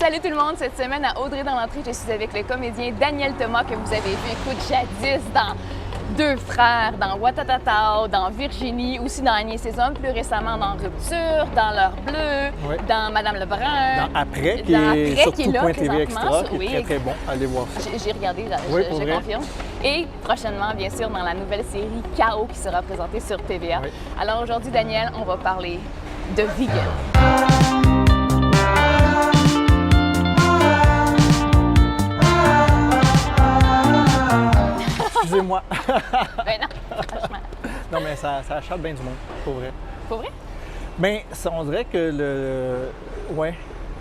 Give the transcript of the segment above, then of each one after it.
Salut tout le monde! Cette semaine à Audrey dans l'entrée, je suis avec le comédien Daniel Thomas que vous avez vu, écoute, jadis dans Deux frères, dans Ouattatata, dans Virginie, aussi dans Agnès et ses hommes, plus récemment dans Rupture, dans L'heure bleue, Oui. dans Madame Lebrun. Dans Après, qui est sur qui est là Tout.tv présentement. Extra, qui Oui. est très, très bon. Allez voir ça. J'ai regardé, Oui, je pour vrai? confirme. Et prochainement, bien sûr, dans la nouvelle série Chaos qui sera présentée sur TVA. Oui. Alors aujourd'hui, Daniel, on va parler de vegan. Excusez-moi. Ben non, franchement. Non, mais ça achète bien du monde, pour vrai. Pour vrai? Bien, on dirait que Ouais.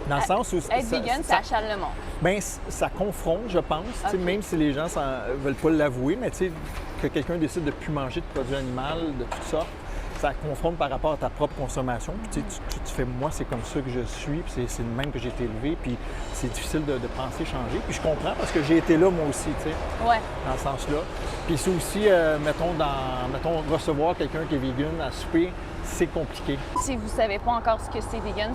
Dans le sens où... Être vegan, ça achale le monde. Bien, ça confronte, je pense. Tu sais, Ok. même si les gens ne veulent pas l'avouer, mais tu sais, que quelqu'un décide de ne plus manger de produits animaux de toutes sortes, ça confronte par rapport à ta propre consommation. Puis tu fais, moi, c'est comme ça que je suis, puis c'est le même que j'ai été élevé, puis c'est difficile de penser changer. Puis je comprends parce que j'ai été là, moi aussi, tu sais, Ouais. dans ce sens-là. Puis c'est aussi, mettons, recevoir quelqu'un qui est vegan à souper, c'est compliqué. Si vous ne savez pas encore ce que c'est vegan,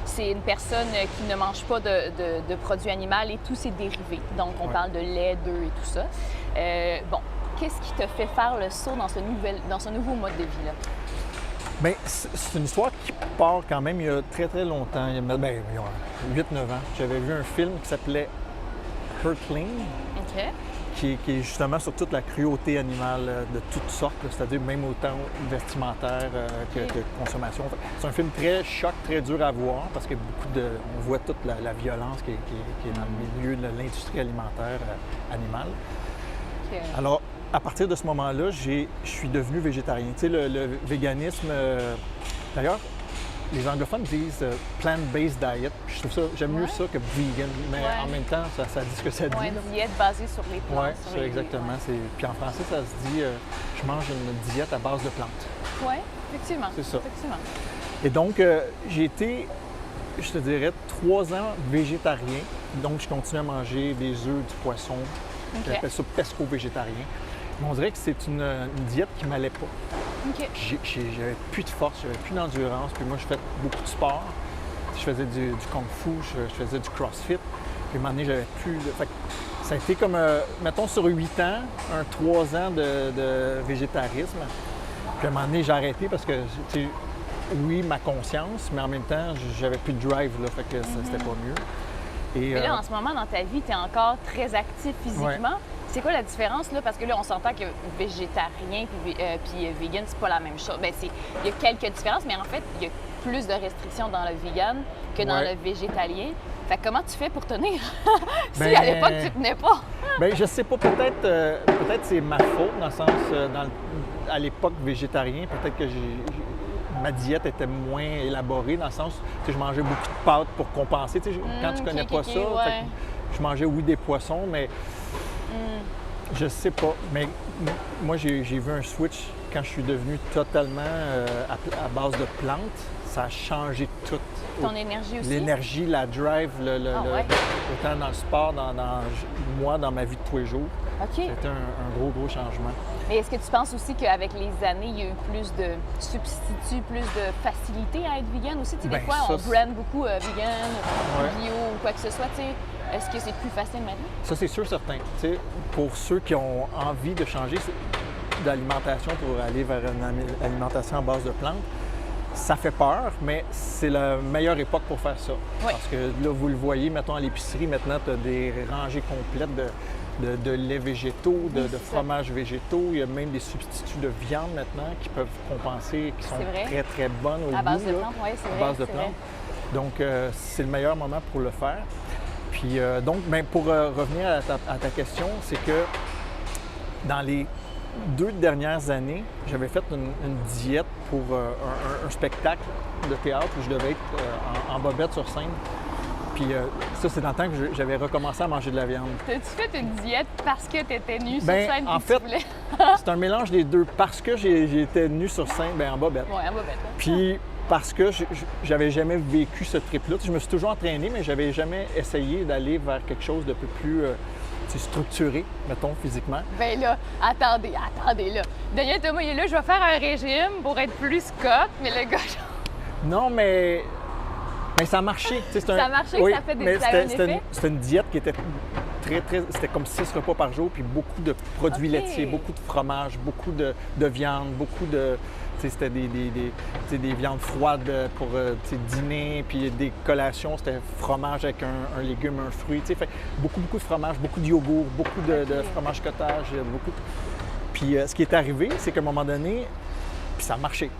c'est une personne qui ne mange pas de produits animaux et tous ses dérivés. Donc, on Ouais. parle de lait, d'œufs et tout ça. Bon, qu'est-ce qui te fait faire le saut dans ce nouveau mode de vie-là? Bien, c'est une histoire qui part quand même il y a très, très longtemps. Il y a 8-9 ans. J'avais vu un film qui s'appelait Earthling, OK. qui est justement sur toute la cruauté animale de toutes sortes, là, c'est-à-dire même autant vestimentaire que consommation. C'est un film très choc, très dur à voir parce que on voit toute la violence qui est dans le milieu de l'industrie alimentaire animale. OK. Alors, à partir de ce moment-là, je suis devenu végétarien. Tu sais, le véganisme, d'ailleurs, les anglophones disent plant-based diet. Je trouve ça, j'aime mieux Ouais. ça que vegan, mais Ouais. en même temps, ça dit ce que ça dit. Ouais, une diète basée sur les plantes. Oui, sur c'est les- exactement. Puis en français, ça se dit je mange une diète à base de plantes. Oui, effectivement. C'est ça. Effectivement. Et donc, j'ai été, je te dirais, 3 ans végétarien. Donc, je continue à manger des œufs, du poisson. OK. J'appelle ça pesco-végétarien. Mais on dirait que c'est une diète qui ne m'allait pas. OK. J'avais plus de force, j'avais plus d'endurance. Puis moi, je fais beaucoup de sport. Je faisais du kung-fu, je faisais du crossfit. Puis à un moment donné, j'avais plus de... Fait que ça a été comme, mettons, sur 8 ans, 3 ans de végétarisme. Puis à un moment donné, j'ai arrêté parce que, tu sais, oui, ma conscience, mais en même temps, j'avais plus de drive, là, fait que c'était pas mieux. Et, Mais là, en ce moment, dans ta vie, tu es encore très actif physiquement. C'est quoi la différence, là? Parce que là, on s'entend que végétarien puis vegan, c'est pas la même chose. Bien, il y a quelques différences, mais en fait, il y a plus de restrictions dans le vegan que dans Ouais. le végétalien. Fait que comment tu fais pour tenir? Si Ben- à l'époque, tu tenais pas. bien, je sais pas, peut-être c'est ma faute, dans le sens, à l'époque végétarien, peut-être que ma diète était moins élaborée, dans le sens, tu sais, je mangeais beaucoup de pâtes pour compenser. Tu sais, quand tu connais ok, pas ok, ça, ouais. fait que je mangeais, oui, des poissons, mais je sais pas. Mais moi, j'ai vu un switch quand je suis devenu totalement à base de plantes. Ça a changé tout. Ton énergie aussi? L'énergie, la drive, ouais. autant dans le sport, moi, dans ma vie de tous les jours. OK. C'était un gros changement. Mais est-ce que tu penses aussi qu'avec les années, il y a eu plus de substituts, plus de facilité à être vegan aussi? Tu sais, des Ben, fois, ça, on brand beaucoup vegan, Ouais. bio ou quoi que ce soit. Tu sais, est-ce que c'est plus facile maintenant? Ça, c'est sûr, certain. Tu sais, pour ceux qui ont envie de changer d'alimentation pour aller vers une alimentation à base de plantes, ça fait peur, mais c'est la meilleure époque pour faire ça. Oui. Parce que là, vous le voyez, mettons à l'épicerie, maintenant, tu as des rangées complètes de laits végétaux, de c'est ça. fromages végétaux. Il y a même des substituts de viande maintenant qui peuvent compenser, qui sont C'est vrai. très, très bonnes au À base goût, de là. plantes, oui, c'est À vrai. base de c'est plantes. vrai. Donc, c'est le meilleur moment pour le faire. Puis, donc, ben, pour revenir à ta question, c'est que dans les 2 dernières années, j'avais fait une diète pour un spectacle de théâtre où je devais être en bobette sur scène. Puis ça, c'est dans le temps que j'avais recommencé à manger de la viande. T'as-tu fait une diète parce que t'étais nue sur Ben, scène en puis que fait, tu voulais? C'est un mélange des deux. Parce que j'étais nu sur scène, ben, en bobette. Ouais, en bobette. Hein? Puis parce que j'avais jamais vécu ce trip-là. Tu sais, je me suis toujours entraîné, mais j'avais jamais essayé d'aller vers quelque chose de peu plus tu sais, structuré, mettons, physiquement. Ben là, attendez là. Daniel Thomas, il est là, je vais faire un régime pour être plus cote, mais le gars, Non, mais Mais ça a marché. Ça a marché, oui, ça fait des mais effets? c'était une diète qui était très... C'était comme 6 repas par jour, puis beaucoup de produits OK. laitiers, beaucoup de fromage, beaucoup de viande, beaucoup de... C'était des viandes froides pour dîner, puis des collations, c'était fromage avec un légume, un fruit. Fait beaucoup de fromage, beaucoup de yogourt, beaucoup de fromage cottage, beaucoup de... Puis ce qui est arrivé, c'est qu'à un moment donné, puis ça a marché.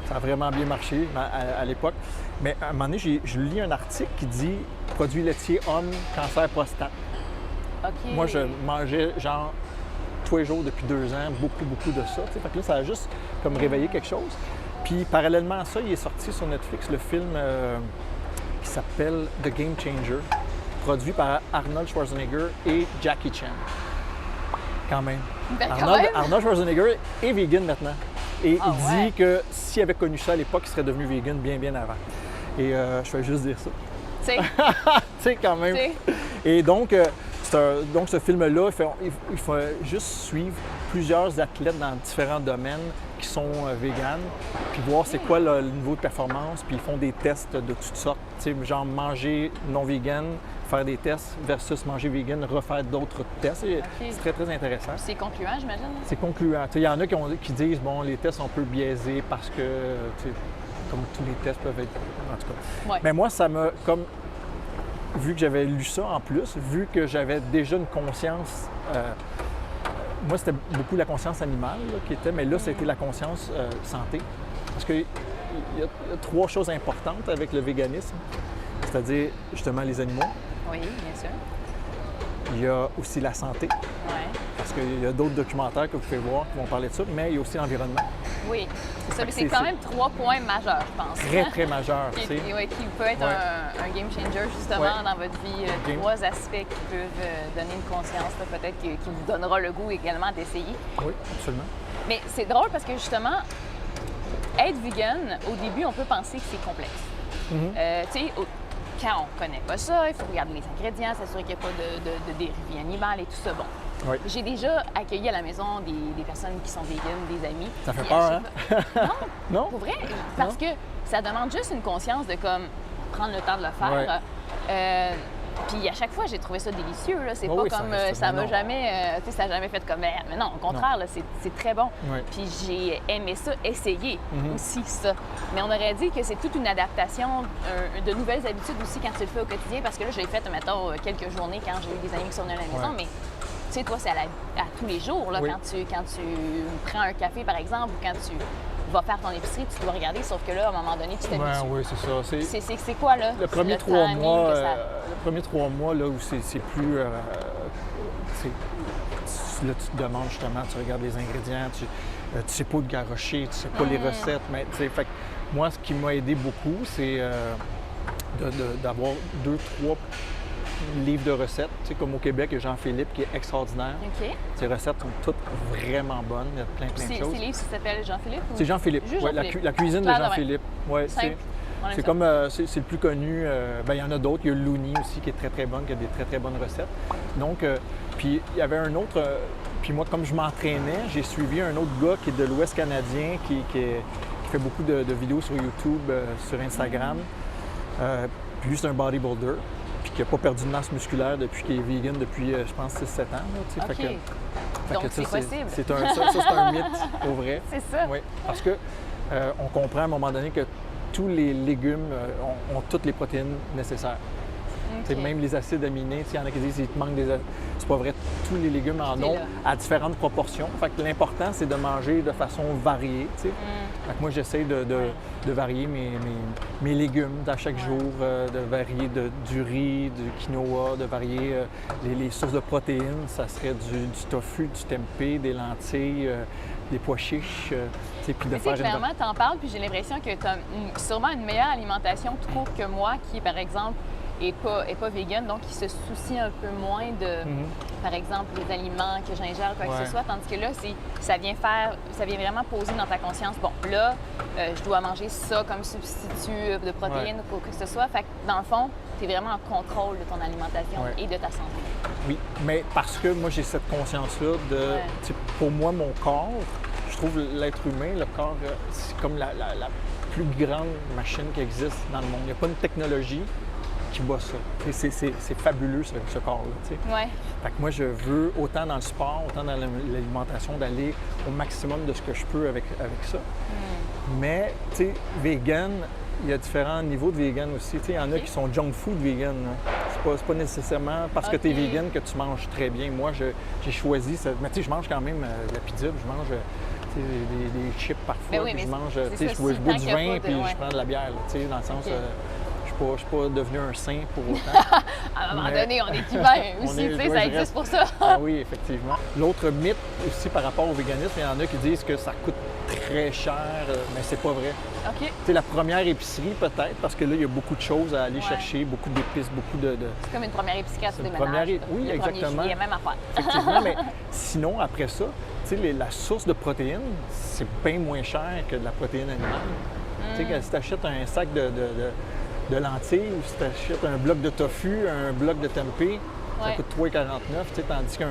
Ça a vraiment bien marché à l'époque. Mais à un moment donné, je lis un article qui dit « Produits laitiers hommes, cancer prostate ». OK. Moi, je mangeais genre tous les jours depuis 2 ans, beaucoup de ça. Fait que là, ça a juste comme réveillé quelque chose. Puis parallèlement à ça, il est sorti sur Netflix le film qui s'appelle The Game Changer, produit par Arnold Schwarzenegger et Jackie Chan. Quand même. Ben, quand même. Arnold Schwarzenegger est vegan maintenant. Et Ah, il dit que s'il avait connu ça à l'époque, il serait devenu vegan bien avant. Et je vais juste dire ça. Tu sais, Tu sais, quand même. tu sais. Et donc, donc ce film-là, il faut juste suivre plusieurs athlètes dans différents domaines qui sont véganes, puis voir c'est quoi le niveau de performance, puis ils font des tests de toutes sortes. Tu sais, genre manger non vegan, faire des tests versus manger vegan, refaire d'autres tests. C'est très intéressant. C'est concluant, j'imagine. C'est concluant. Tu sais, il y en a qui disent, bon, les tests sont un peu biaisés parce que, tu sais, comme tous les tests peuvent être... En tout cas. Ouais. Mais moi, ça m'a comme... Vu que j'avais lu ça en plus, vu que j'avais déjà une conscience... moi, c'était beaucoup la conscience animale là, qui était, mais là, c'était la conscience santé. Parce qu'il y a 3 choses importantes avec le véganisme, c'est-à-dire justement les animaux. Oui, bien sûr. Il y a aussi la santé, Ouais. parce qu'il y a d'autres documentaires que vous pouvez voir qui vont parler de ça, mais il y a aussi l'environnement. Oui, c'est ça. Mais c'est C'est- quand même 3 points majeurs, je pense. Très majeur, tu sais. Qui peut être Ouais. un game changer, justement, Ouais. dans votre vie. Game. 3 aspects qui peuvent donner une conscience, là, peut-être qui vous donnera le goût également d'essayer. Oui, absolument. Mais c'est drôle parce que, justement, être vegan, au début, on peut penser que c'est complexe. Tu sais, quand on connaît pas ça, il faut regarder les ingrédients, s'assurer qu'il n'y a pas de dérives animales et tout ça. Bon. Oui. J'ai déjà accueilli à la maison des personnes qui sont véganes, des amis. Ça fait Puis peur, à hein? chaque fois- Non, Non? pour vrai, parce que ça demande juste une conscience de comme prendre le temps de le faire. Puis à chaque fois, j'ai trouvé ça délicieux. Là. C'est Oh pas oui, comme ça ça m'a non. jamais, tu sais, ça a jamais fait comme merde. Mais non, au contraire, là, c'est très bon. Oui. Puis j'ai aimé ça, essayer aussi ça. Mais on aurait dit que c'est toute une adaptation, de nouvelles habitudes aussi quand tu le fais au quotidien. Parce que là, je l'ai fait, mettons, quelques journées quand j'ai eu des amis qui sont venus à la maison. Ouais. Mais tu sais, toi, c'est à tous les jours. Là, Oui. quand tu prends un café, par exemple, ou quand tu vas faire ton épicerie, tu dois regarder. Sauf que là, à un moment donné, tu t'habitues. Oui, c'est ça. C'est quoi, là? Le premier le 3 timing mois, que ça- le premier 3 mois, là, où c'est plus... là, tu te demandes justement, tu regardes les ingrédients, tu sais pas où te garrocher, tu sais pas les recettes, mais tu sais, fait que moi, ce qui m'a aidé beaucoup, c'est d'avoir 2-3 livres de recettes. Tu sais, comme au Québec, il y a Jean-Philippe qui est extraordinaire. OK. Ses recettes sont toutes vraiment bonnes, il y a plein de Ces choses. livres, ça s'appelle Jean-Philippe? ou- C'est Jean-Philippe, Juste ouais, Jean-Philippe. la cuisine de Clair de même. Jean-Philippe. Ouais, Simple. On aime c'est ça. comme c'est le plus connu. Ben, il y en a d'autres. Il y a Looney aussi qui est très bonne, qui a des très bonnes recettes. Donc, puis il y avait un autre. Puis moi, comme je m'entraînais, j'ai suivi un autre gars qui est de l'Ouest canadien, qui fait beaucoup de vidéos sur YouTube, sur Instagram. Puis lui, c'est un bodybuilder, puis qui n'a pas perdu de masse musculaire depuis qu'il est vegan depuis, je pense, 6-7 ans. Là, tu sais. OK. Fait Donc, que c'est ça, possible. ça, c'est un mythe, au vrai. C'est ça. Oui, parce que on comprend à un moment donné que tous les légumes ont toutes les protéines nécessaires. OK. C'est même les acides aminés, il y en a qui disent qu'il te manque des acides. C'est pas vrai, tous les légumes en Tout est ont là. à différentes proportions. Fait que l'important, c'est de manger de façon variée. Tu sais. Fait que moi, j'essaie de varier mes légumes à chaque jour, de varier du riz, du quinoa, de varier les sources de protéines. Ça serait du tofu, du tempeh, des lentilles, des pois chiches. Tu sais, puis de Mais tu sais, faire clairement, t'en parles, puis j'ai l'impression que tu as sûrement une meilleure alimentation tout court que moi, qui, par exemple, est pas vegan, donc qui se soucie un peu moins de, par exemple, les aliments que j'ingère, quoi que Ouais. ce soit, tandis que là, ça vient vraiment poser dans ta conscience, bon, là, je dois manger ça comme substitut de protéines ou quoi que ce soit. Fait que, dans le fond, tu es vraiment en contrôle de ton alimentation Ouais. et de ta santé. Oui, mais parce que moi, j'ai cette conscience-là de... Tu sais, pour moi, mon corps, je trouve l'être humain, le corps, c'est comme la plus grande machine qui existe dans le monde. Il n'y a pas une technologie qui bat ça. C'est fabuleux, ce corps-là. Tu sais. Ouais. Fait que moi, je veux, autant dans le sport, autant dans l'alimentation, d'aller au maximum de ce que je peux avec ça. Mais, tu sais, vegan, il y a différents niveaux de vegan aussi. Tu sais, il y en a qui sont junk food vegan. C'est pas nécessairement parce que tu es vegan que tu manges très bien. Moi, j'ai choisi ça. Mais tu sais, je mange quand même de la pizza, je mange des chips parfois, oui, puis je mange, tu sais, ça, je bois du vin, puis je prends de la bière, là, tu sais, dans le sens, je ne suis pas devenu un saint pour autant. À un moment donné, on est humain aussi, tu sais, ça existe pour ça. Ah oui, effectivement. L'autre mythe aussi par rapport au véganisme, il y en a qui disent que ça coûte très cher, mais c'est pas vrai. OK. Tu sais, la première épicerie peut-être, parce que là, il y a beaucoup de choses à aller chercher, beaucoup d'épices, beaucoup de... C'est comme une première épicerie à tout déménage. Oui, exactement. Il y a même affaire. Effectivement, mais sinon, après ça, tu sais, la source de protéines, c'est bien moins cher que de la protéine animale. Tu sais, si tu achètes un sac de lentilles ou si tu achètes un bloc de tofu, un bloc de tempeh, ça coûte 3,49 $, tu sais, tandis que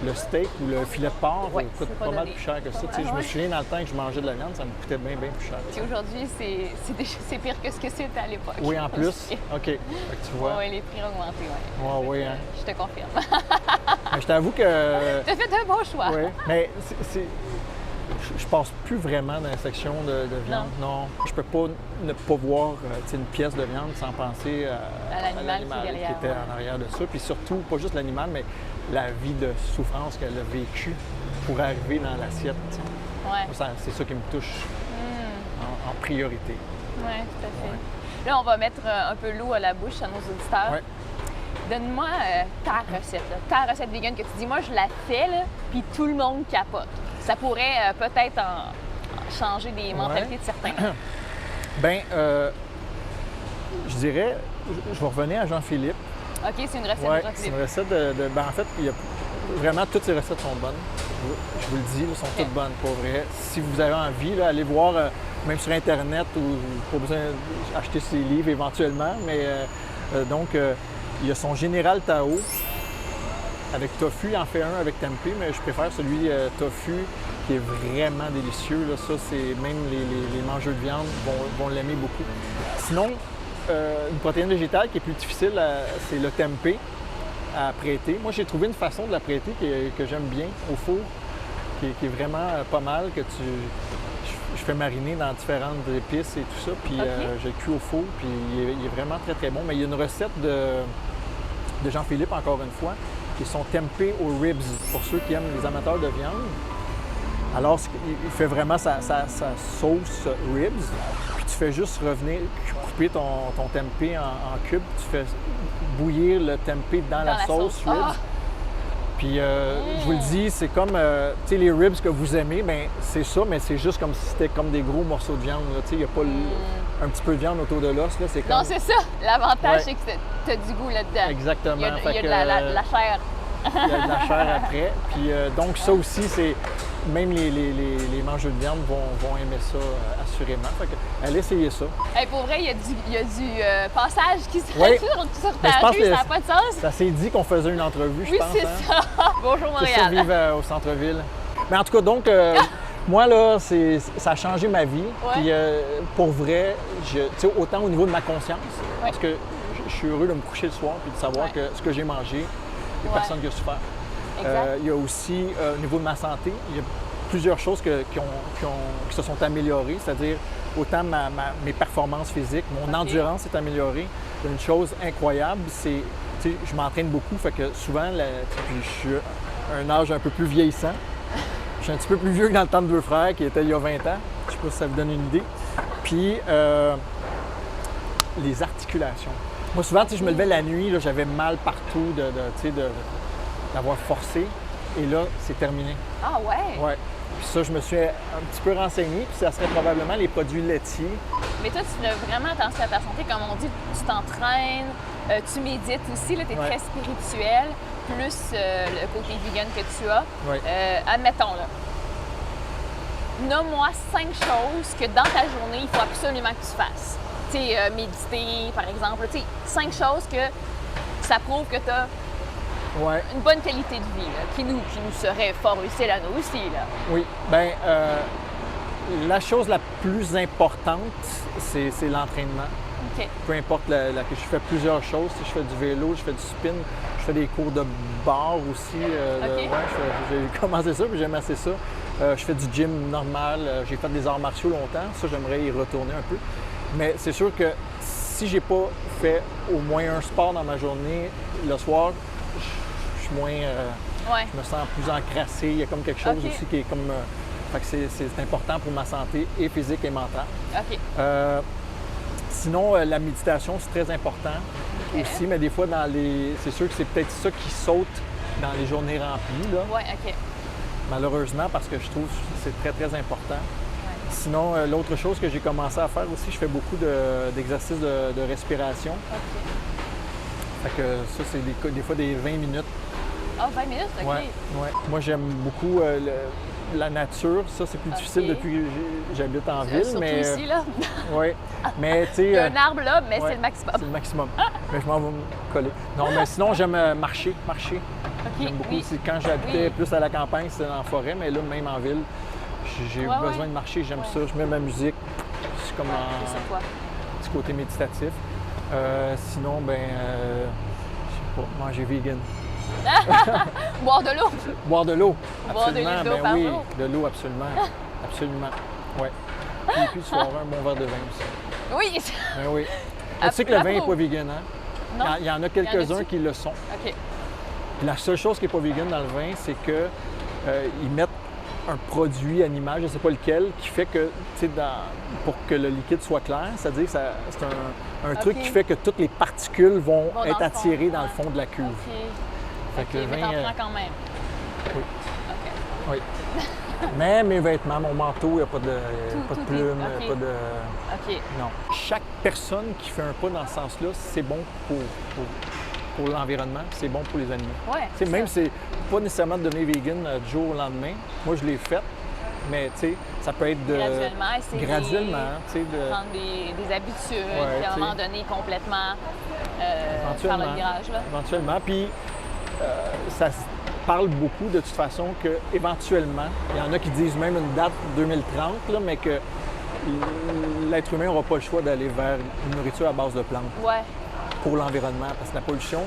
le steak ou le filet de porc coûte pas mal plus cher que ça. Tu sais, je me souviens dans le temps que je mangeais de la viande, ça me coûtait bien, bien plus cher. Puis aujourd'hui, c'est pire que ce que c'était à l'époque. Oui, en plus? OK. Fait que tu vois. Oui, les prix ont augmenté, oui. Oui, hein. Je te confirme. Mais je t'avoue que... Tu as fait un bon choix. Oui, mais je passe plus vraiment dans la section de viande. Non. Je peux pas ne pas voir une pièce de viande sans penser à l'animal qui était en arrière de ça. Puis surtout, pas juste l'animal, mais la vie de souffrance qu'elle a vécue pour arriver dans l'assiette. Ouais. C'est ça qui me touche en priorité. Oui, tout à fait. Ouais. Là, on va mettre un peu l'eau à la bouche à nos auditeurs. Ouais. Donne-moi ta recette, ta recette vegan que tu dis, moi, je la fais, là, puis tout le monde capote. Ça pourrait peut-être changer des mentalités de certains. Bien, je dirais, je vais revenir à Jean-Philippe. OK, c'est une recette de Jean-Philippe. C'est une recette ben, en fait, vraiment, toutes ces recettes sont bonnes. Je vous le dis, elles sont toutes bonnes, pour vrai. Si vous avez envie, là, allez voir, même sur Internet, ou pas besoin d'acheter ses livres éventuellement, mais donc, il y a son Général Tao avec tofu. Il en fait un avec tempeh, mais je préfère celui tofu qui est vraiment délicieux. Là. Ça, c'est même les mangeurs de viande vont l'aimer beaucoup. Sinon, une protéine végétale qui est plus difficile, c'est le tempeh à prêter. Moi, j'ai trouvé une façon de la prêter que j'aime bien au four, qui est vraiment pas mal, que je fais mariner dans différentes épices et tout ça, puis je le cuis au four, puis il est vraiment très, très bon. Mais il y a une recette de Jean-Philippe, encore une fois, qui sont tempeh aux ribs, pour ceux qui aiment les amateurs de viande. Alors, il fait vraiment sa sauce ribs, puis tu fais juste revenir, couper ton tempeh en cubes, tu fais bouillir le tempeh dans la sauce ribs. Puis, je vous le dis, c'est comme, tu sais, les ribs que vous aimez, bien, c'est ça, mais c'est juste comme si c'était comme des gros morceaux de viande. Tu sais, il n'y a pas un petit peu de viande autour de l'os, là, c'est comme... Non, c'est ça. L'avantage, c'est que tu as du goût là-dedans. Exactement. Il y a de la chair. Il y a de la chair après. Puis, donc, ça aussi, c'est... Même les mangeurs de viande vont aimer ça, assurément. Fait que, allez essayer ça. Hey, pour vrai, il y a du passage qui se fait sur ta rue, ça n'a pas de sens. Ça s'est dit qu'on faisait une entrevue, je pense. Oui, c'est ça. Bonjour, Montréal. C'est ça, vivre au centre-ville. Mais en tout cas, donc, moi, là, ça a changé ma vie. Puis, pour vrai, autant au niveau de ma conscience, parce que je suis heureux de me coucher le soir et de savoir que ce que j'ai mangé, il n'y a personne qui a souffert. Il y a aussi, au niveau de ma santé, il y a plusieurs choses qui se sont améliorées, c'est-à-dire autant mes performances physiques, mon endurance est améliorée. Une chose incroyable, c'est, je m'entraîne beaucoup, fait que souvent, puis je suis à un âge un peu plus vieillissant. Je suis un petit peu plus vieux que dans le temps de deux frères, qui était il y a 20 ans. Je ne sais pas si ça vous donne une idée. Puis, les articulations. Moi, souvent, je me levais la nuit, là, j'avais mal partout d'avoir forcé. Et là, c'est terminé. Ah ouais? Ouais. Puis ça, je me suis un petit peu renseigné, puis ça serait probablement les produits laitiers. Mais toi, tu fais vraiment attention à ta santé. Comme on dit, tu t'entraînes, tu médites aussi, tu es très spirituel, plus le côté vegan que tu as. Ouais. Admettons, là, nomme-moi 5 choses que dans ta journée, il faut absolument que tu fasses. Tu sais, méditer, par exemple. Tu sais, 5 choses que ça prouve que tu as une bonne qualité de vie, là, qui nous serait fort utile à nous aussi. Là. Oui. Bien, la chose la plus importante, c'est l'entraînement. OK. Peu importe que je fais plusieurs choses. Si je fais du vélo, je fais du spin, je fais des cours de bar aussi. OK. J'ai commencé ça, puis j'aime assez ça. Je fais du gym normal. J'ai fait des arts martiaux longtemps. Ça, j'aimerais y retourner un peu. Mais c'est sûr que si j'ai pas fait au moins un sport dans ma journée, le soir, je suis moins... Ouais. Je me sens plus encrassé. Il y a comme quelque chose OK. aussi qui est comme... fait que c'est important pour ma santé et physique et mentale. OK. Sinon, la méditation, c'est très important aussi, mais des fois, c'est sûr que c'est peut-être ça qui saute dans les journées remplies, là, Ouais, OK. malheureusement, parce que je trouve que c'est très, très important. Ouais. Sinon, l'autre chose que j'ai commencé à faire aussi, je fais beaucoup d'exercices de respiration. OK. Fait que ça, c'est des fois des 20 minutes. Ah, 20 minutes? OK. Ouais. Moi, j'aime beaucoup la nature. Ça, c'est plus difficile depuis que j'habite en ville. Surtout mais ici, là. Oui. Mais tu sais. Il y a un arbre là, mais ouais, c'est le maximum. C'est le maximum. Mais je m'en vais me coller. Non, mais sinon, j'aime marcher. OK. J'aime beaucoup. Oui. Quand j'habitais Oui. plus à la campagne, c'était en forêt, mais là, même en ville, j'ai Ouais, besoin ouais. de marcher. J'aime Ouais. ça. Je mets ma musique. C'est comme C'est ça, toi. petit côté méditatif. Sinon, je sais pas, manger vegan. Boire de l'eau. Boire de l'eau. Boire 2 Absolument. litres d'eau Ben par oui, jour. de l'eau, absolument. Absolument. Oui. Puis tu vas avoir un bon verre de vin aussi. Oui. Ben oui. Mais tu sais que le vin n'est Bravo. pas vegan, hein? Non. Il y en a Il y en quelques-uns a-tu? qui le sont. OK. Puis la seule chose qui n'est pas vegan dans le vin, c'est qu'ils mettent un produit animal, je ne sais pas lequel, qui fait que, tu sais, pour que le liquide soit clair, c'est-à-dire que c'est un truc OK. qui fait que toutes les particules vont Bon, dans être le attirées fond, dans le ouais. fond de la cuve. OK. Fait OK, que le mais vin, t'en prends quand même. oui. OK. Oui. Mais mes vêtements, mon manteau, il n'y a pas de, pas de tout est- plumes, OK. pas de... OK. Non. Chaque personne qui fait un pas dans ce sens-là, c'est bon pour l'environnement, c'est bon pour les animaux. Ouais. Tu sais, même ça. si c'est pas nécessairement de devenir vegan du jour au lendemain, moi je l'ai fait, mais tu sais, ça peut être de... Graduellement, essayer. Graduellement, tu sais, de... Prendre des habitudes, Ouais, puis à un tu moment sais. donné, complètement faire Éventuellement. le virage. Là. Éventuellement. Puis ça se parle beaucoup de toute façon qu'éventuellement, il y en a qui disent même une date 2030, là, mais que l'être humain n'aura pas le choix d'aller vers une nourriture à base de plantes Ouais. pour l'environnement. Parce que la pollution,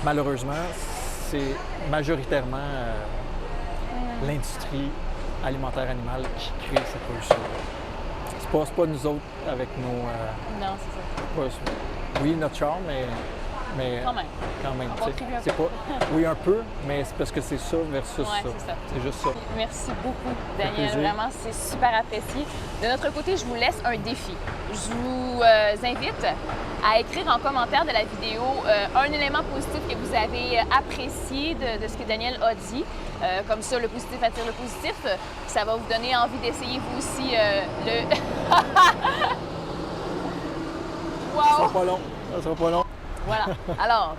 malheureusement, c'est majoritairement l'industrie alimentaire animale qui crée cette pollution. C'est pas nous autres avec nos... Non, c'est ça. oui, notre char, mais Quand même. quand même, On tu sais. contribue un C'est peu. pas, oui, un peu, mais c'est parce que c'est ça versus Ouais, ça. c'est ça. C'est juste ça. Merci beaucoup, fait Daniel. plaisir. Vraiment, c'est super apprécié. De notre côté, je vous laisse un défi. Je vous invite à écrire en commentaire de la vidéo un élément positif que vous avez apprécié de ce que Daniel a dit. Comme ça, le positif attire le positif. Ça va vous donner envie d'essayer vous aussi le... Ça sera Wow! pas long. Ça sera pas long. Voilà. Alors,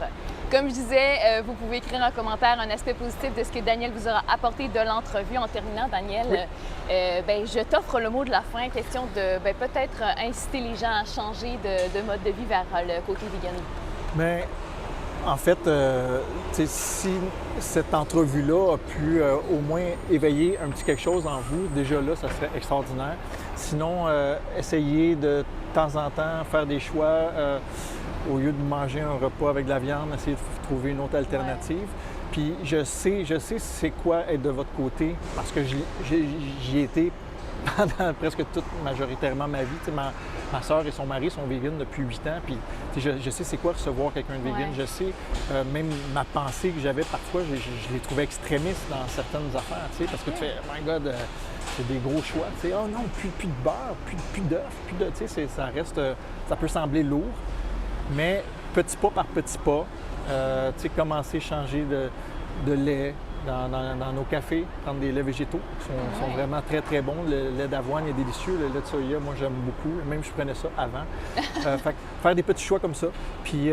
comme je disais, vous pouvez écrire en commentaire un aspect positif de ce que Daniel vous aura apporté de l'entrevue. En terminant, Daniel, Oui. je t'offre le mot de la fin, question de peut-être inciter les gens à changer de mode de vie vers le côté vegan. Mais en fait, tu sais, si cette entrevue-là a pu au moins éveiller un petit quelque chose en vous, déjà là, ça serait extraordinaire. Sinon, essayez de temps en temps faire des choix. Au lieu de manger un repas avec de la viande, essayez de trouver une autre alternative. Puis je sais c'est quoi être de votre côté parce que j'y ai été pendant presque toute majoritairement ma vie. Tu sais, ma soeur et son mari sont véganes depuis 8 ans. Puis tu sais, je sais c'est quoi recevoir quelqu'un de vegan. Ouais. Je sais, même ma pensée que j'avais parfois, je l'ai trouvée extrémiste dans certaines affaires. Tu sais, parce que tu fais, oh my God, c'est des gros choix. Tu sais, oh non, plus de beurre, plus d'œufs, plus de. Tu sais, ça reste, ça peut sembler lourd. Mais petit pas par petit pas, tu sais, commencer à changer de lait dans nos cafés, prendre des laits végétaux qui sont vraiment très, très bons. Le lait d'avoine est délicieux, le lait de soya, moi, j'aime beaucoup. Même je prenais ça avant. Fait que faire des petits choix comme ça, puis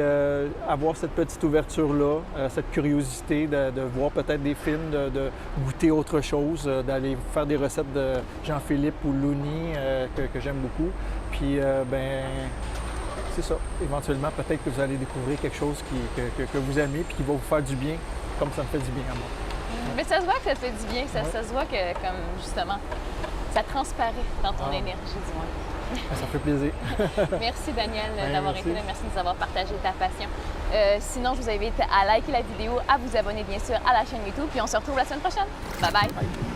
avoir cette petite ouverture-là, cette curiosité de voir peut-être des films, de goûter autre chose, d'aller faire des recettes de Jean-Philippe ou Looney que j'aime beaucoup. Puis, c'est ça. Éventuellement, peut-être que vous allez découvrir quelque chose que vous aimez puis qui va vous faire du bien, comme ça me fait du bien à moi. Mais ça se voit que ça te fait du bien, ça se voit que, comme justement, ça transparaît dans ton Ah. énergie, du moins. Ça fait plaisir. Merci, Daniel, Ouais, d'avoir merci. été là. Merci de nous avoir partagé ta passion. Sinon, je vous invite à liker la vidéo, à vous abonner, bien sûr, à la chaîne YouTube. Puis on se retrouve la semaine prochaine. Bye bye! Bye.